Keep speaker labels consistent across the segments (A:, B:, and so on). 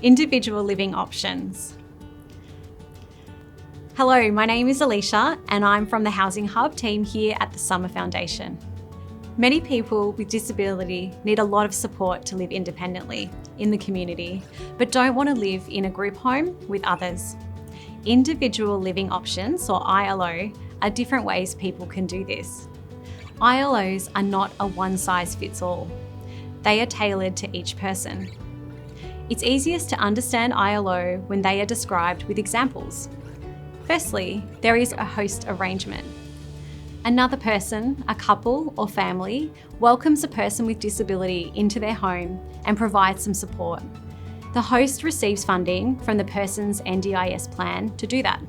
A: Individual Living Options. Hello, my name is Alicia and I'm from the Housing Hub team here at the Summer Foundation. Many people with disability need a lot of support to live independently in the community, but don't want to live in a group home with others. Individual Living Options, or ILO, are different ways people can do this. ILOs are not a one-size-fits-all. They are tailored to each person. It's easiest to understand ILO when they are described with examples. Firstly, there is a host arrangement. Another person, a couple or family, welcomes a person with disability into their home and provides some support. The host receives funding from the person's NDIS plan to do that.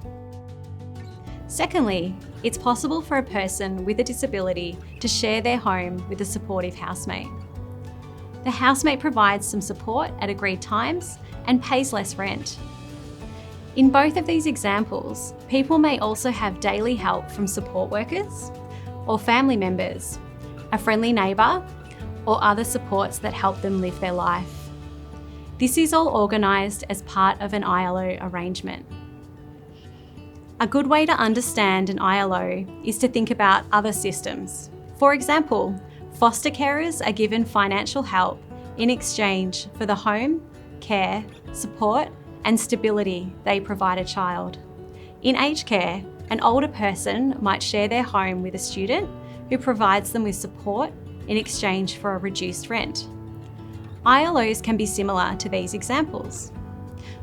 A: Secondly, it's possible for a person with a disability to share their home with a supportive housemate. The housemate provides some support at agreed times and pays less rent. In both of these examples, people may also have daily help from support workers or family members, a friendly neighbour, or other supports that help them live their life. This is all organised as part of an ILO arrangement. A good way to understand an ILO is to think about other systems. For example, foster carers are given financial help in exchange for the home, care, support, and stability they provide a child. In aged care, an older person might share their home with a student who provides them with support in exchange for a reduced rent. ILOs can be similar to these examples.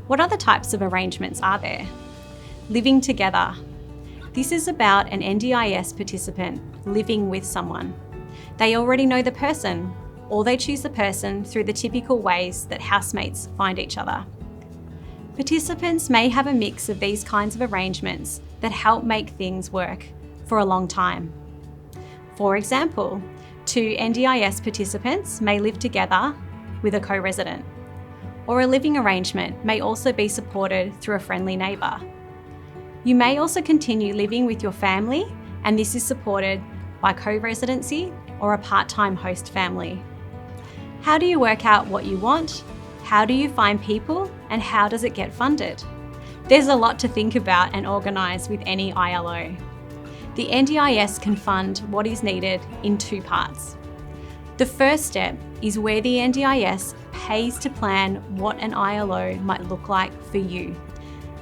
A: What other types of arrangements are there? Living together. This is about an NDIS participant living with someone. They already know the person, or they choose the person through the typical ways that housemates find each other. Participants may have a mix of these kinds of arrangements that help make things work for a long time. For example, two NDIS participants may live together with a co-resident, or a living arrangement may also be supported through a friendly neighbour. You may also continue living with your family, and this is supported by co-residency or a part-time host family. How do you work out what you want? How do you find people, and how does it get funded? There's a lot to think about and organise with any ILO. The NDIS can fund what is needed in two parts. The first step is where the NDIS pays to plan what an ILO might look like for you.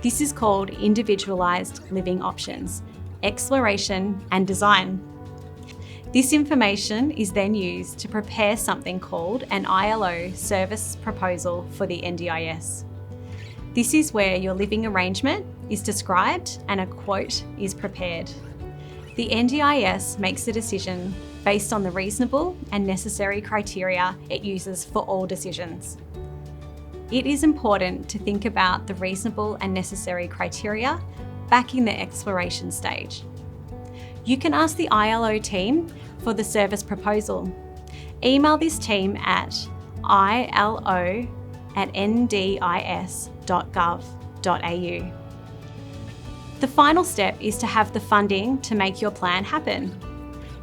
A: This is called Individualised Living Options, Exploration and Design. This information is then used to prepare something called an ILO service proposal for the NDIS. This is where your living arrangement is described and a quote is prepared. The NDIS makes a decision based on the reasonable and necessary criteria it uses for all decisions. It is important to think about the reasonable and necessary criteria back in the exploration stage. You can ask the ILO team for the service proposal. Email this team at ilo@ndis.gov.au. The final step is to have the funding to make your plan happen.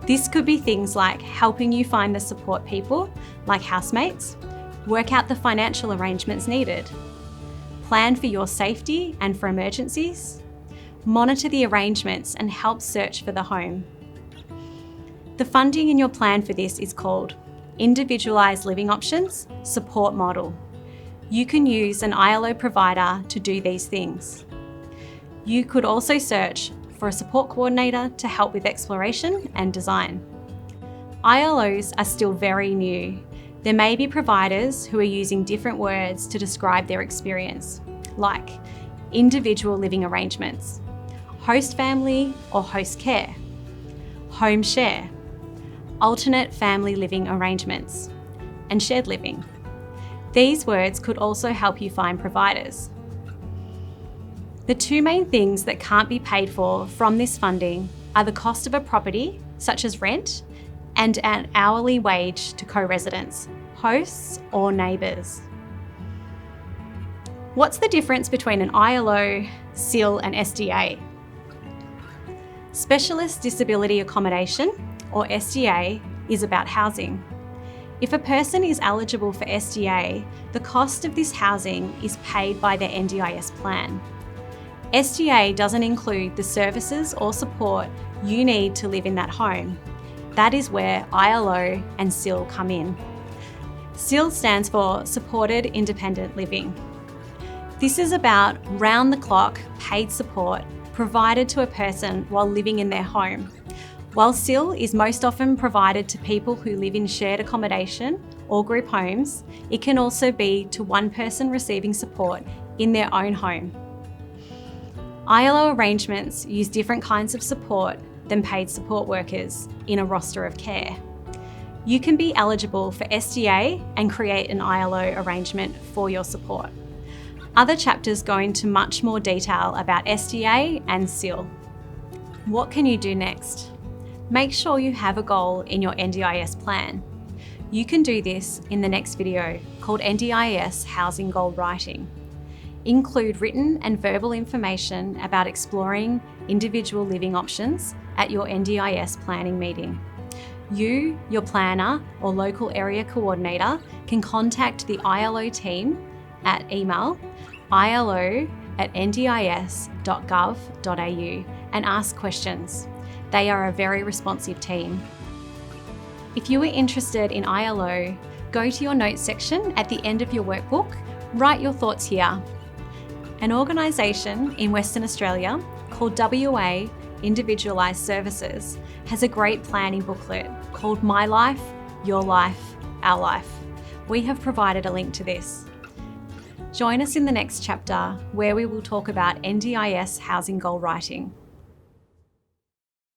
A: This could be things like helping you find the support people, like housemates, work out the financial arrangements needed, plan for your safety and for emergencies, monitor the arrangements and help search for the home. The funding in your plan for this is called Individualised Living Options Support Model. You can use an ILO provider to do these things. You could also search for a support coordinator to help with exploration and design. ILOs are still very new. There may be providers who are using different words to describe their experience, like individual living arrangements, host family or host care, home share, alternate family living arrangements, and shared living. These words could also help you find providers. The two main things that can't be paid for from this funding are the cost of a property, such as rent, and an hourly wage to co-residents, hosts or neighbours. What's the difference between an ILO, SIL and SDA? Specialist Disability Accommodation, or SDA, is about housing. If a person is eligible for SDA, the cost of this housing is paid by their NDIS plan. SDA doesn't include the services or support you need to live in that home. That is where ILO and SIL come in. SIL stands for Supported Independent Living. This is about round-the-clock paid support provided to a person while living in their home. While SIL is most often provided to people who live in shared accommodation or group homes, it can also be to one person receiving support in their own home. ILO arrangements use different kinds of support than paid support workers in a roster of care. You can be eligible for SDA and create an ILO arrangement for your support. Other chapters go into much more detail about SDA and SIL. What can you do next? Make sure you have a goal in your NDIS plan. You can do this in the next video called NDIS Housing Goal Writing. Include written and verbal information about exploring individual living options at your NDIS planning meeting. You, your planner or local area coordinator can contact the ILO team at email ilo@ndis.gov.au and ask questions. They are a very responsive team. If you are interested in ILO, go to your notes section at the end of your workbook, write your thoughts here. An organisation in Western Australia called WA Individualised Services has a great planning booklet called My Life, Your Life, Our Life. We have provided a link to this. Join us in the next chapter where we will talk about NDIS housing goal writing.